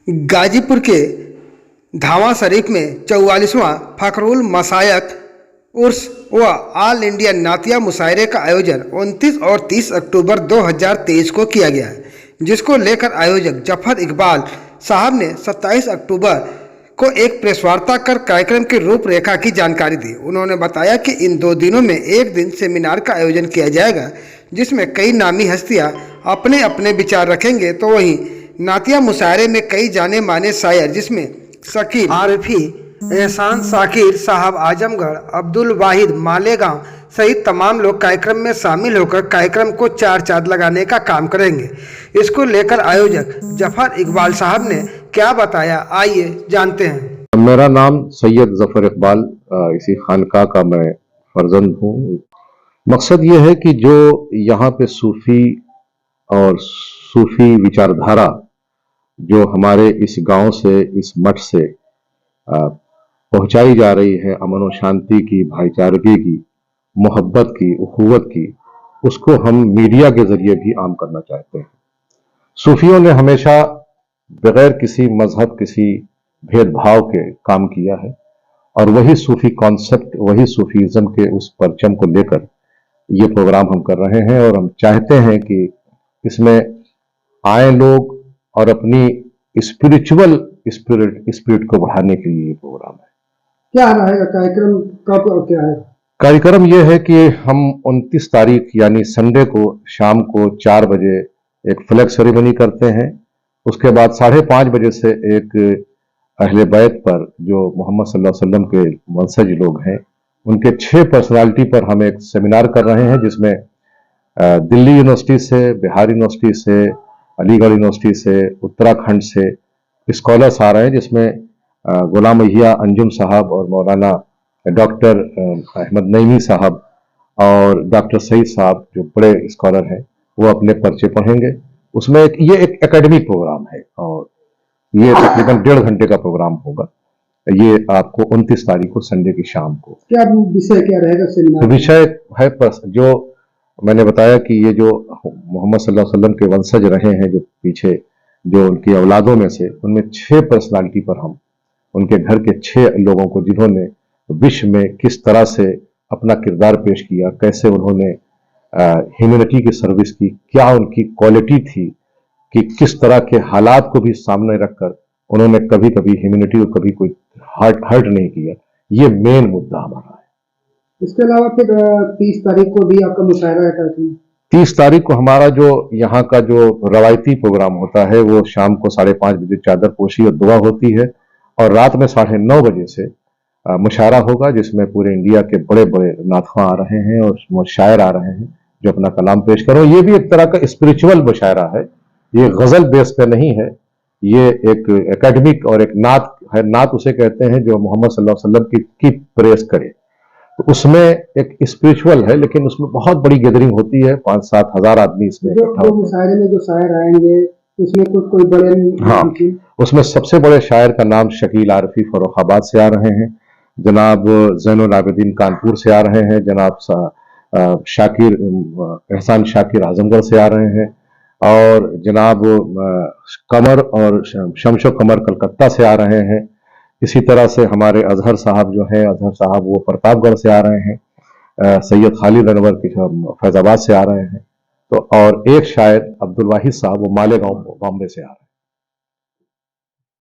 गाजीपुर के धावा शरीफ में 44वां फखरुल मशायख उर्स व ऑल इंडिया नातिया मुशायरे का आयोजन 29 और 30 अक्टूबर 2023 को किया गया है, जिसको लेकर आयोजक जफर इकबाल साहब ने 27 अक्टूबर को एक प्रेस वार्ता कर कार्यक्रम की रूपरेखा की जानकारी दी। उन्होंने बताया कि इन 2 दिनों में एक दिन सेमिनार का आयोजन किया जाएगा, जिसमें कई नामी हस्तियां अपने अपने विचार रखेंगे। तो वहीं नातिया मुशायरे में कई जाने माने शायर जिसमें शकील आरफी, एहसान शाकिर साहब आजमगढ़, अब्दुल वाहिद मालेगांव सहित तमाम लोग कार्यक्रम में शामिल होकर कार्यक्रम को 4 चांद लगाने का काम करेंगे। इसको लेकर आयोजक जफर इकबाल साहब ने क्या बताया, आइए जानते हैं। मेरा नाम सैयद जफर इकबाल, इसी खानका का मैं फर्जंद हूँ। मकसद ये है कि जो यहाँ पे सूफी और सूफी विचारधारा जो हमारे इस गांव से, इस मठ से पहुंचाई जा रही है, अमन और शांति की, भाईचारगी की, मोहब्बत की, उखुवत की, उसको हम मीडिया के जरिए भी आम करना चाहते हैं। सूफियों ने हमेशा बगैर किसी मजहब, किसी भेदभाव के काम किया है और वही सूफी कॉन्सेप्ट, वही सूफीज़म के उस परचम को लेकर ये प्रोग्राम हम कर रहे हैं। और हम चाहते हैं कि इसमें आए लोग और अपनी स्पिरिचुअल स्पिरिट को बढ़ाने के लिए ये प्रोग्राम है। क्या रहेगा कार्यक्रम, कब और क्या है? कार्यक्रम ये है कि हम 29 तारीख यानी संडे को शाम को 4 बजे एक फ्लैग सेरेमनी करते हैं। उसके बाद 5:30 बजे से एक अहले बैत पर जो मोहम्मद सल्लल्लाहु अलैहि वसल्लम के वंशज लोग हैं, उनके 6 पर्सनालिटी पर हम एक सेमिनार कर रहे हैं, जिसमें दिल्ली यूनिवर्सिटी से, बिहार यूनिवर्सिटी से, अलीगढ़ यूनिवर्सिटी से, उत्तराखंड से स्कॉलर्स आ रहे हैं, जिसमें गुलाम अहिया अंजुम साहब और मौलाना डॉक्टर अहमद नईमी साहब और डॉक्टर सईद साहब जो बड़े स्कॉलर हैं, वो अपने पर्चे पढ़ेंगे। उसमें ये एक एकेडमिक प्रोग्राम है और ये तकरीबन 1.5 घंटे का प्रोग्राम होगा। ये आपको 29 तारीख को संडे की शाम को। क्या विषय क्या रहेगा सेमिनार? विषय है जो मैंने बताया कि ये जो मोहम्मद सल्लल्लाहु अलैहि वसल्लम के वंशज रहे हैं, जो पीछे जो उनकी औलादों में से, उनमें 6 पर्सनालिटी पर हम उनके घर के 6 लोगों को, जिन्होंने विश्व में किस तरह से अपना किरदार पेश किया, कैसे उन्होंने ह्यूमैनिटी की सर्विस की, क्या उनकी क्वालिटी थी, कि किस तरह के हालात को भी सामने रखकर उन्होंने कभी कभी ह्यूमैनिटी को कभी कोई हर्ट नहीं किया। ये मेन मुद्दा हमारा है। इसके अलावा फिर 30 तारीख को भी आपका मुशायरा है? 30 तारीख को हमारा जो यहाँ का जो रवायती प्रोग्राम होता है, वो शाम को 5:30 बजे चादर पोशी और दुआ होती है और रात में 9:30 बजे से मुशायरा होगा, जिसमें पूरे इंडिया के बड़े बड़े नातख़्वां आ रहे हैं और शायर आ रहे हैं जो अपना कलाम पेश करें। ये भी एक तरह का स्पिरिचुअल मुशायरा है, ये गजल बेस पे नहीं है, ये एक एकेडमिक और एक नात है। नात उसे कहते हैं जो मोहम्मद सल्लल्लाहु अलैहि वसल्लम की प्रेस करे। तो उसमें एक स्पिरिचुअल है, लेकिन उसमें बहुत बड़ी गैदरिंग होती है, 5-7 हजार आदमी इसमें। जो मुशायरे में जो शायर आएंगे उसमें कोई बड़े? हाँ, उसमें सबसे बड़े शायर का नाम शकील आरफी फर्रुखाबाद से आ रहे हैं, जनाब ज़ैनुल आबिदीन कानपुर से आ रहे हैं, जनाब शाकिर एहसान शाकिर आजमगढ़ से आ रहे हैं और जनाब कमर और शमशो कमर कलकत्ता से आ रहे हैं। इसी तरह से हमारे अजहर साहब जो हैं, अजहर साहब वो प्रतापगढ़ से आ रहे हैं, सैयद खालिद अनवर की फैजाबाद से आ रहे हैं, तो और एक शायर अब्दुल वाहिद साहब वो मालेगांव बॉम्बे से आ रहे हैं।